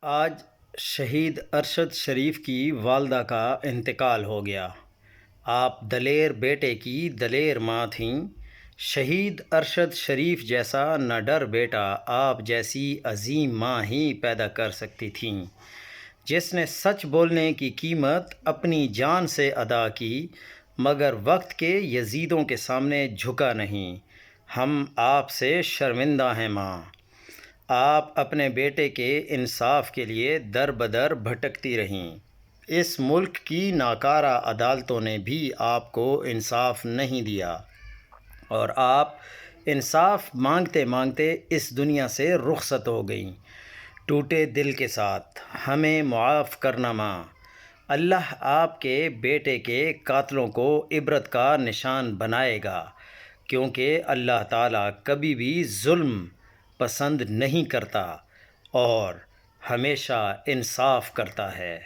آج شہید ارشد شریف کی والدہ کا انتقال ہو گیا۔ آپ دلیر بیٹے کی دلیر ماں تھیں۔ شہید ارشد شریف جیسا نہ ڈر بیٹا آپ جیسی عظیم ماں ہی پیدا کر سکتی تھیں، جس نے سچ بولنے کی قیمت اپنی جان سے ادا کی مگر وقت کے یزیدوں کے سامنے جھکا نہیں۔ ہم آپ سے شرمندہ ہیں ماں۔ آپ اپنے بیٹے کے انصاف کے لیے در بدر بھٹکتی رہیں۔ اس ملک کی ناکارہ عدالتوں نے بھی آپ کو انصاف نہیں دیا اور آپ انصاف مانگتے مانگتے اس دنیا سے رخصت ہو گئیں، ٹوٹے دل کے ساتھ۔ ہمیں معاف کرنا ماں۔ اللہ آپ کے بیٹے کے قاتلوں کو عبرت کا نشان بنائے گا، کیونکہ اللہ تعالیٰ کبھی بھی ظلم پسند نہیں کرتا اور ہمیشہ انصاف کرتا ہے۔